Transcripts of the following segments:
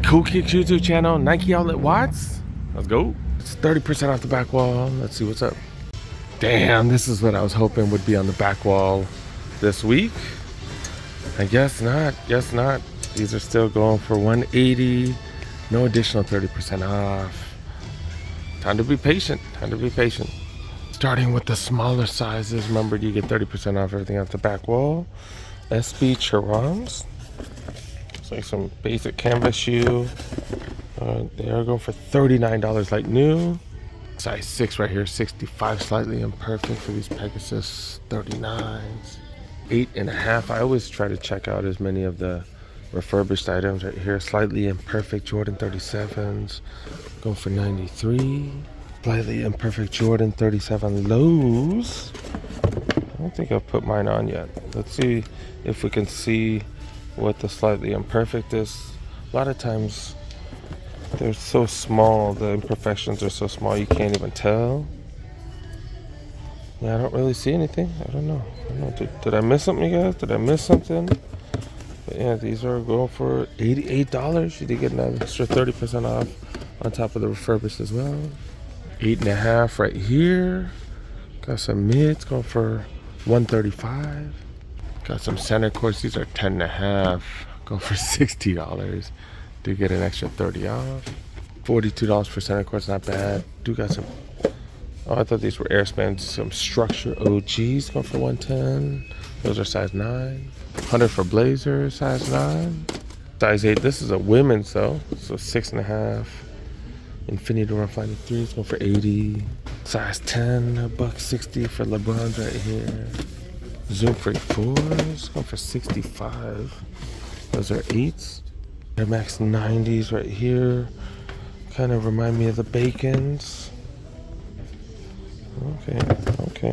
Cool Kicks YouTube channel, Nike Outlet Watts. Let's go. It's 30% off the back wall. Let's see what's up. Damn, this is what I was hoping would be on the back wall this week. I guess not. Guess not. These are still going for $180. No additional 30% off. Time to be patient. Time to be patient. Starting with the smaller sizes. Remember, you get 30% off everything off the back wall. SB Charons. It's like some basic canvas shoe. They are going for $39 like new. Size 6 right here, 65, slightly imperfect for these Pegasus 39s. 8.5. I always try to check out as many of the refurbished items right here. Slightly imperfect Jordan 37s, going for $93. Slightly imperfect Jordan 37 lows. I don't think I've put mine on yet. Let's see if we can see what the slightly imperfect is. A lot of times they're so small, the imperfections are so small you can't even tell. Yeah, I don't really see anything. I don't know. Did I miss something, you guys? Did I miss something? But yeah, these are going for $88. You did get an extra 30% off on top of the refurbished as well. 8.5 right here. Got some mids going for $135. Got some center courts. These are 10.5. Going for $60. Do get an extra 30 off. $42 for center courts, not bad. Do got some. Oh, I thought these were Airspans. Some Structure OGs going for $110. Those are size 9. $100 for Blazer, size 9. Size 8. This is a women's though, so 6.5. Infinity Run Flying 3s going for $80. Size 10, $160 for LeBron's right here. Zoom Free 4s going for $65. Those are 8s. Air Max 90s right here. Kind of remind me of the Bacons. Okay.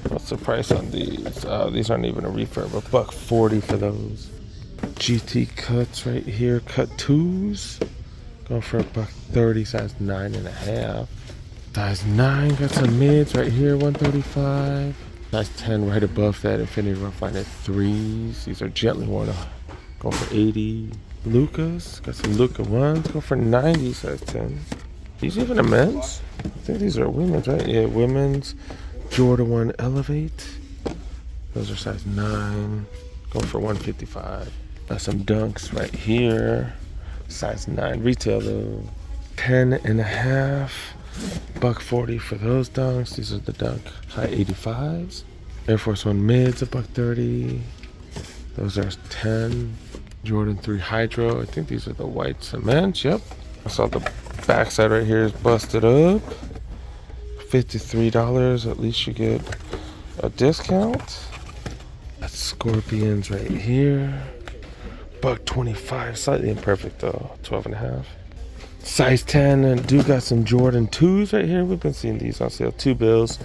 What's the price on these? These aren't even a refurb. $140 for those. GT cuts right here. Cut 2s. Going for $130. Size 9.5. Size 9. Got some mids right here. $135. Size 10 right above that. Infinity Rough Line at 3s. These are gently worn off. Going for $80. Lucas. Got some Luca 1s. Go for $90. Size 10. These even a men's? I think these are women's, right? Yeah, women's. Jordan 1 Elevate. Those are size 9. Going for $155. Got some Dunks right here. Size 9. Retail though. 10.5. $140 for those Dunks. These are the Dunk high 85s. Air Force 1 mids, $130. Those are 10. Jordan 3 Hydro. I think these are the white cements. Yep. I saw the backside right here is busted up. $53. At least you get a discount. That's Scorpions right here. $125. Slightly imperfect though. 12.5. Size 10, and do got some Jordan 2s right here. We've been seeing these on sale. 2 bills.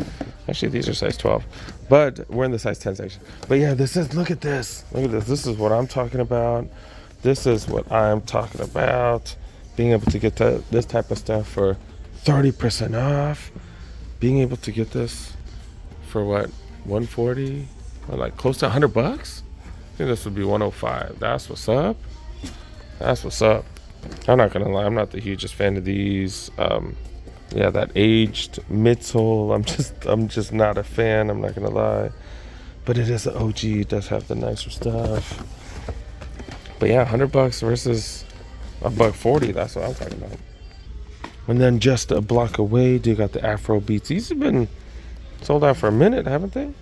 Actually, these are size 12, but we're in the size 10 section. But yeah, this is, look at this. Look at this. This is what I'm talking about. This is what I'm talking about. Being able to get this type of stuff for 30% off. Being able to get this for what, 140? Or like close to $100 bucks? I think this would be 105. That's what's up. That's what's up. I'm not gonna lie, I'm not the hugest fan of these. Yeah, that aged midsole, I'm just not a fan, I'm not gonna lie. But it is an OG, it does have the nicer stuff. But yeah, $100 bucks versus $140, that's what I'm talking about. And then just a block away, you got the Afro Beats. These have been sold out for a minute, haven't they?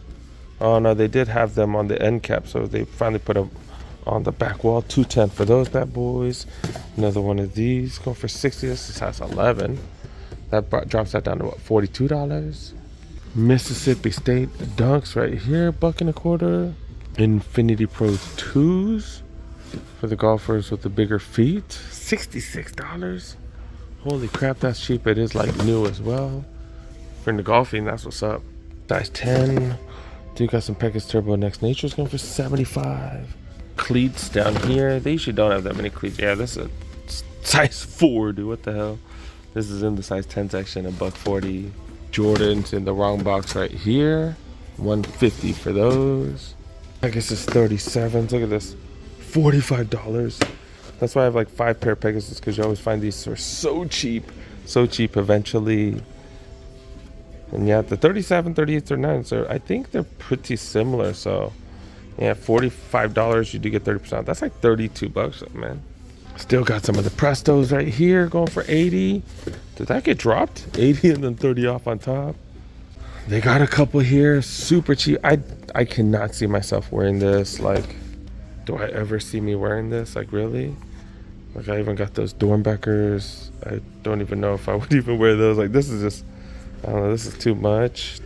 Oh no, they did have them on the end cap, so they finally put them on the back wall. $210 for those bad boys. Another one of these going for $60. This is size 11. That drops that down to what, $42. Mississippi State Dunks right here, $1.25. Infinity Pro 2s for the golfers with the bigger feet, $66. Holy crap, that's cheap. It is like new as well. For into golfing, that's what's up. Size 10. Do got some Pegasus Turbo Next Nature's going for $75. Cleats down here. They usually don't have that many cleats. Yeah, this is a size 4, dude. What the hell? This is in the size 10 section, $140. Jordans in the wrong box right here. $150 for those. I guess it's 37. Look at this. $45. That's why I have like 5 pair of Pegasus, because you always find these are so cheap eventually. And yeah, the 37, 38, 39, so I think they're pretty similar. So yeah, $45, you do get 30%. That's like 32 bucks, man. Still got some of the Prestos right here going for 80. Did that get dropped? 80 and then 30 off on top. They got a couple here, super cheap. I cannot see myself wearing this. Like, do I ever see me wearing this? Like, really? Like, I even got those Dornbeckers. I don't even know if I would even wear those. Like, this is just, I don't know, this is too much.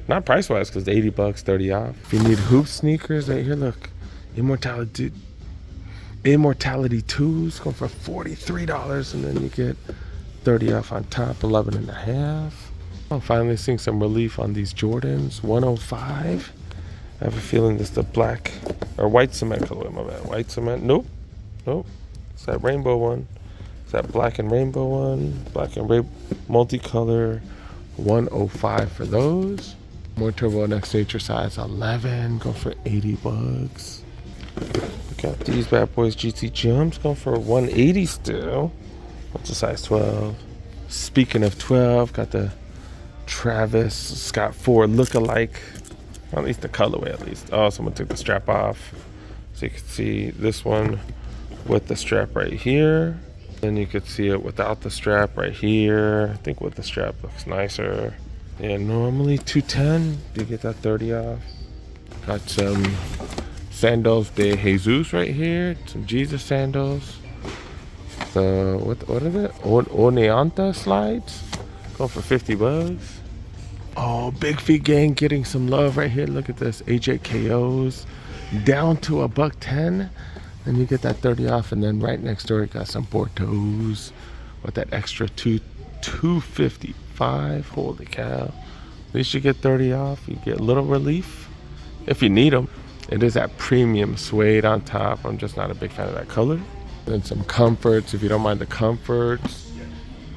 Not price-wise, because 80 bucks, 30 off. If you need hoop sneakers, right here, look. Immortality 2s going for $43, and then you get 30 off on top, 11 and a half. I'm finally seeing some relief on these Jordans, 105. I have a feeling this is the black or white cement colorway. My bad. White cement. Nope. It's that rainbow one. It's that black and rainbow one. Black and rainbow multicolor. 105 for those. More Turbo Next Nature size 11. Go for 80 bucks. Got these bad boys GT Jumps going for 180 still. What's a size 12? Speaking of 12, got the Travis Scott 4 look-alike. At least the colorway, at least. Oh, someone took the strap off. So you can see this one with the strap right here. Then you could see it without the strap right here. I think with the strap looks nicer. Yeah, normally $210. Do you get that 30 off? Got some Sandals de Jesus right here. Some Jesus sandals. The, what are they? Oneanta slides. Going for 50 bucks. Oh, Big Feet Gang getting some love right here. Look at this. AJKOs down to $110. Then you get that 30 off. And then right next door, you got some Bordeaux with that extra $255. Holy cow. At least you get 30 off. You get a little relief if you need them. It is that premium suede on top. I'm just not a big fan of that color. Then some comforts, if you don't mind the comforts.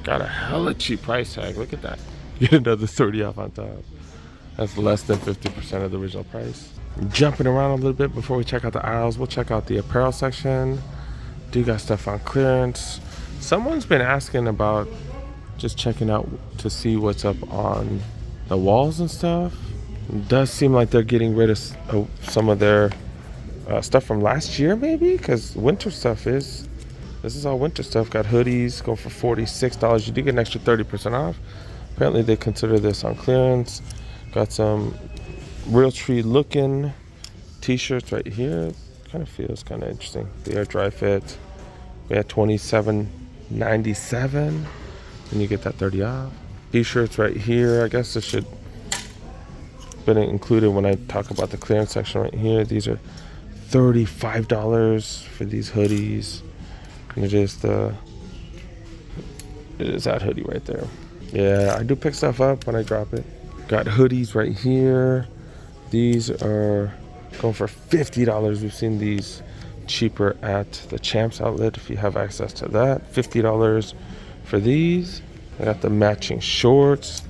Got a hella cheap price tag. Look at that. Get another 30 off on top. That's less than 50% of the original price. Jumping around a little bit before we check out the aisles, we'll check out the apparel section. Do got stuff on clearance. Someone's been asking about just checking out to see what's up on the walls and stuff. It does seem like they're getting rid of some of their stuff from last year, maybe, because winter stuff is. This is all winter stuff. Got hoodies going for $46. You do get an extra 30% off. Apparently they consider this on clearance. Got some Real Tree looking t-shirts right here. Kind of feels kind of interesting. They are dry fit. We had $27.97, and you get that 30 off. T-shirts right here. I guess this should been included when I talk about the clearance section right here. These are $35 for these hoodies. And it is that hoodie right there. Yeah, I do pick stuff up when I drop it. Got hoodies right here. These are going for $50. We've seen these cheaper at the Champs outlet if you have access to that. $50 for these. I got the matching shorts.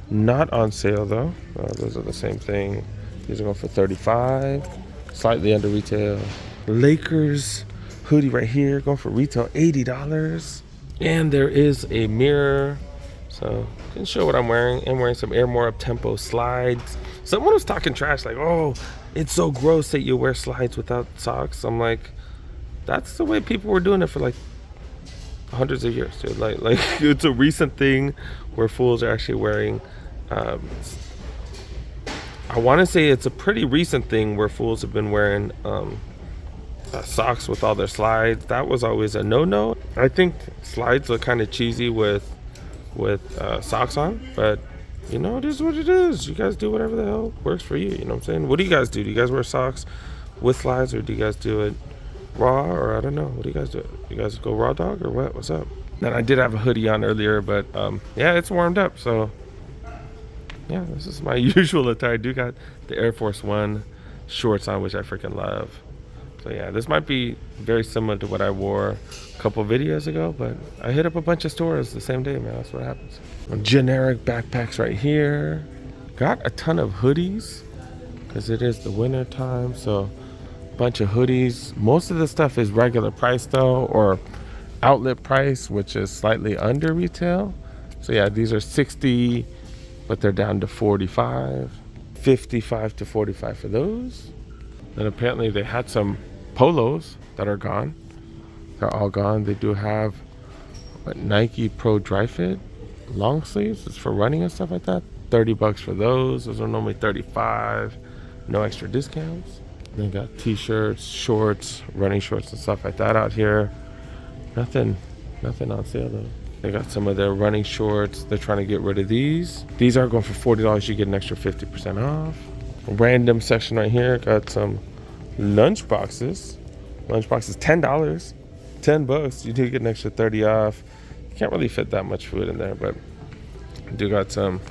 Not on sale though. Those are the same thing. These are going for $35. Slightly under retail. Lakers hoodie right here going for retail $80. And there is a mirror, so I can show what I'm wearing. I'm wearing some Air More Up Tempo slides. Someone was talking trash like, oh, it's so gross that you wear slides without socks. I'm like, that's the way people were doing it for like hundreds of years, dude. Like it's a recent thing where fools are actually wearing I want to say it's a pretty recent thing where fools have been wearing socks with all their slides. That was always a no-no. I think slides look kind of cheesy with socks on, but you know, it is what it is. You guys do whatever the hell works for you. You know what I'm saying? What do you guys do? Do you guys wear socks with slides, or do you guys do it raw, or I don't know? What do you guys do? You guys go raw dog or what? What's up? And I did have a hoodie on earlier, but yeah, it's warmed up. So yeah, this is my usual attire. I do got the Air Force One shorts on, which I freaking love. So yeah, this might be very similar to what I wore a couple videos ago, but I hit up a bunch of stores the same day, man. That's what happens. Generic backpacks right here. Got a ton of hoodies because it is the winter time, so a bunch of hoodies. Most of the stuff is regular price though, or outlet price, which is slightly under retail. So yeah, these are 60, but they're down to 45, 55 to 45 for those. And apparently they had some polos that are gone. They're all gone. They do have a Nike Pro Dry Fit long sleeves. It's for running and stuff like that. 30 bucks for those. Those are normally 35. No extra discounts. They got t-shirts, shorts, running shorts and stuff like that out here. Nothing on sale though. They got some of their running shorts. They're trying to get rid of these. These are going for $40. You get an extra 50% off. Random section right here. Got some lunch boxes. Lunch boxes, $10. 10 bucks. You do get an extra 30 off. You can't really fit that much food in there, but you do got some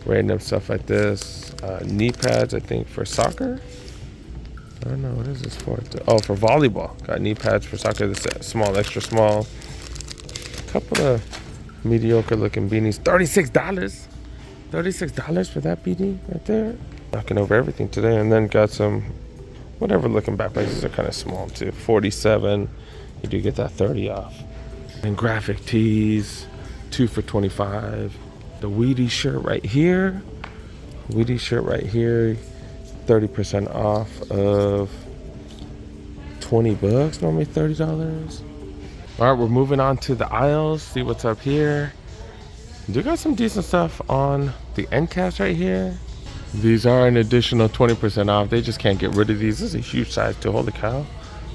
random stuff like this. Knee pads, I think, for soccer. I don't know, what is this for? Oh, for volleyball. Got knee pads for soccer. This is small, extra small. A couple of mediocre looking beanies. $36. $36 for that beanie right there. Knocking over everything today. And then got some whatever looking backpacks. These are kind of small too. 47. You do get that 30 off. And graphic tees, 2 for 25. The Wheaties shirt right here. Wheaties shirt right here. 30% off of 20 bucks, normally $30. All right, we're moving on to the aisles, see what's up here. Do got some decent stuff on the end caps right here. These are an additional 20% off. They just can't get rid of these. This is a huge size too, holy cow.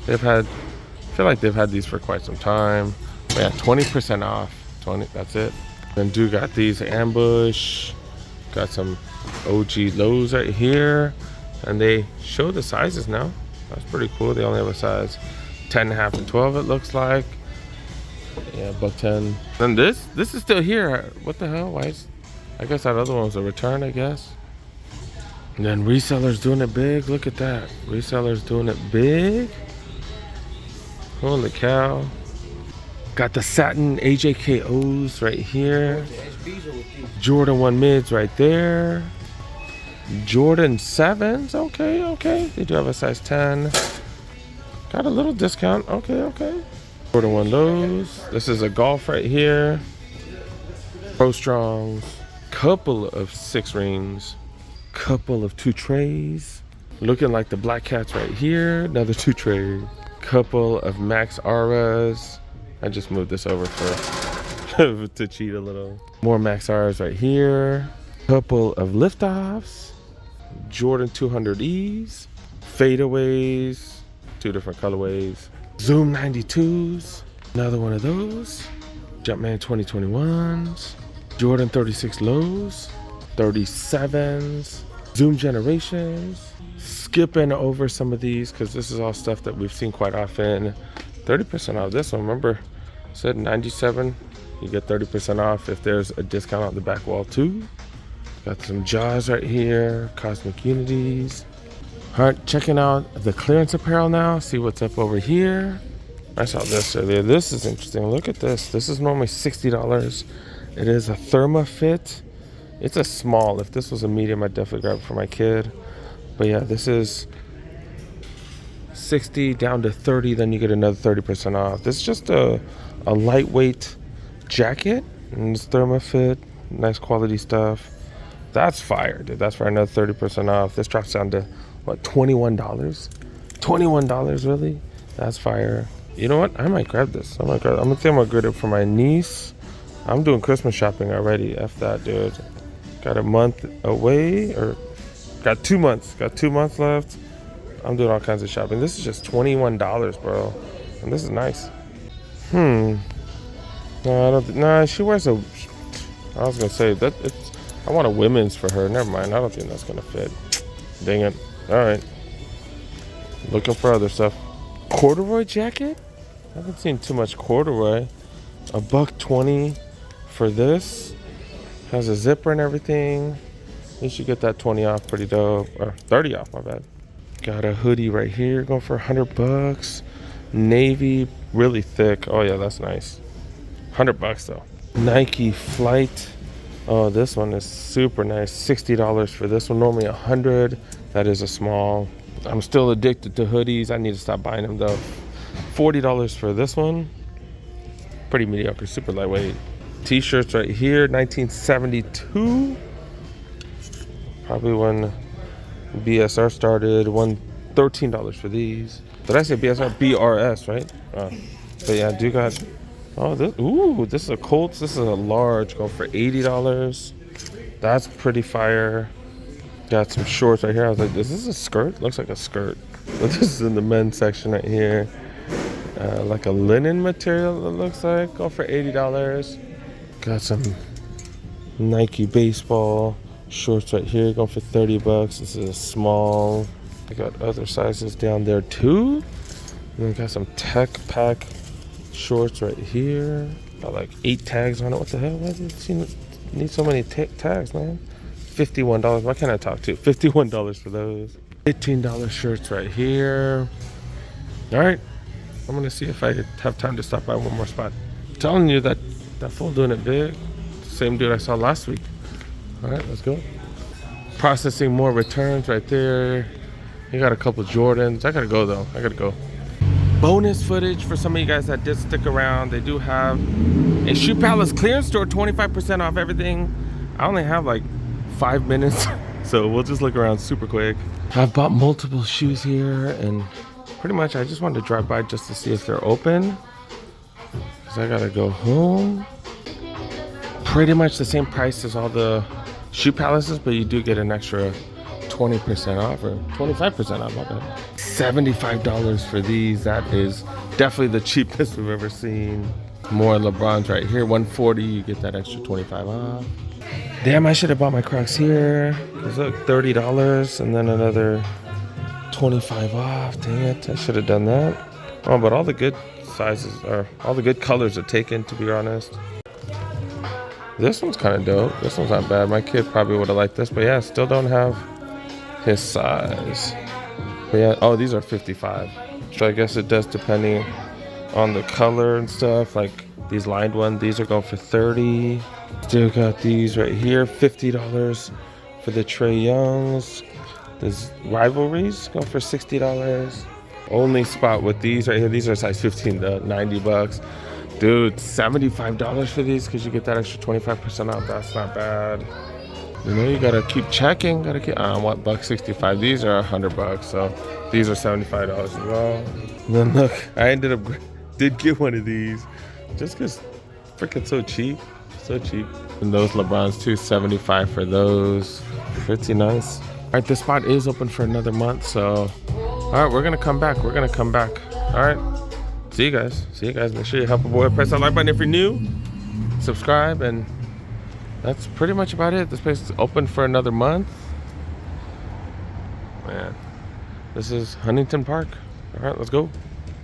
I feel like they've had these for quite some time. But yeah, 20% off, 20, that's it. Then do got these ambush. Got some OG lows right here. And they show the sizes now. That's pretty cool. They only have a size 10.5 and 12 it looks like. Yeah, $1.10. And this is still here. What the hell? Why is, I guess that other one was a return, I guess. And then resellers doing it big. Look at that. Resellers doing it big. Holy cow. Got the satin AJKOs right here. Jordan 1 mids right there. Jordan 7s, okay. They do have a size 10. Got a little discount, okay. Jordan 1 lows. This is a golf right here. Pro Strongs. Couple of 6 rings. Couple of 2 trays. Looking like the Black Cats right here. Another 2 tray. Couple of Max Auras. I just moved this over for to cheat a little. More Max Auras right here. Couple of Liftoffs. Jordan 200Es, fadeaways, 2 different colorways. Zoom 92s, another one of those. Jumpman 2021s, Jordan 36 lows, 37s, Zoom generations. Skipping over some of these because this is all stuff that we've seen quite often. 30% off this one. Remember, I said 97. You get 30% off if there's a discount on the back wall too. Got some Jaws right here, Cosmic Unities. All right, checking out the clearance apparel now. See what's up over here. I saw this earlier. This is interesting. Look at this. This is normally $60. It is a ThermaFit. It's a small. If this was a medium, I'd definitely grab it for my kid. But yeah, this is 60 down to 30. Then you get another 30% off. This is just a lightweight jacket. And it's ThermaFit. Nice quality stuff. That's fire, dude. That's for another 30% off. This drops down to, what, $21? $21, really? That's fire. You know what? I might grab this. I'm gonna think I'm gonna grab it for my niece. I'm doing Christmas shopping already. F that, dude. Got a month away, or got 2 months. Got 2 months left. I'm doing all kinds of shopping. This is just $21, bro. And this is nice. No, I don't. Nah, she wears a. I was gonna say that it's. I want a women's for her. Never mind. I don't think that's gonna fit. Dang it. All right. Looking for other stuff. Corduroy jacket? I haven't seen too much corduroy. $120 for this. Has a zipper and everything. You should get that 20 off. Pretty dope. Or 30 off, my bad. Got a hoodie right here. Going for $100. Navy. Really thick. Oh yeah, that's nice. $100 though. Nike Flight. Oh, this one is super nice. $60 for this one. Normally $100. That is a small. I'm still addicted to hoodies. I need to stop buying them though. $40 for this one. Pretty mediocre, super lightweight. T-shirts right here, 1972. Probably when BSR started. $13 for these. Did I say BSR? BRS, right? But yeah, do got. Oh, this is a Colts. This is a large. Go for $80. That's pretty fire. Got some shorts right here. I was like, is this a skirt? Looks like a skirt. But this is in the men's section right here. Like a linen material, it looks like. Go for $80. Got some Nike baseball shorts right here. Going for $30. This is a small. I got other sizes down there too. And then got some Tech Pack shorts right here. Got like 8 tags on it. What the hell? Why does it need so many tags, man? $51. Why can't I talk to? $51 for those. $15 shirts right here. All right. I'm gonna see if I have time to stop by one more spot. I'm telling you that fool doing it big. Same dude I saw last week. All right, let's go. Processing more returns right there. You got a couple Jordans. I gotta go though. I gotta go. Bonus footage for some of you guys that did stick around. They do have a Shoe Palace clearance store, 25% off everything. I only have like 5 minutes, so we'll just look around super quick. I've bought multiple shoes here, and pretty much I just wanted to drive by just to see if they're open, because I gotta go home. Pretty much the same price as all the Shoe Palaces, but you do get an extra 20% off or 25% off. My bad. $75 for these. That is definitely the cheapest we've ever seen. More LeBrons right here. $140. You get that extra 25 off. Damn, I should have bought my Crocs here. Cause look, $30 and then another 25 off. Dang it, I should have done that. Oh, but all the good sizes are, all the good colors are taken, to be honest. This one's kind of dope. This one's not bad. My kid probably would have liked this, but yeah, still don't have his size. But yeah, oh, these are 55. So I guess it does depending on the color and stuff. Like these lined ones, these are going for 30. Still got these right here, $50 for the Trey Youngs. There's rivalries going for $60. Only spot with these right here. These are size 15 to $90. Dude, $75 for these because you get that extra 25% off. That's not bad. You know, you gotta keep checking. Gotta keep. What $1.65? These are $100. So these are $75 as well. And then look, I did get one of these just because freaking so cheap. So cheap. And those LeBrons too, $75 for those. Pretty nice. All right, this spot is open for another month, so all right, we're gonna come back. All right, see you guys. Make sure you help a boy, press that like button if you're new, subscribe, and that's pretty much about it. This place is open for another month. Man, this is Huntington Park. All right, let's go.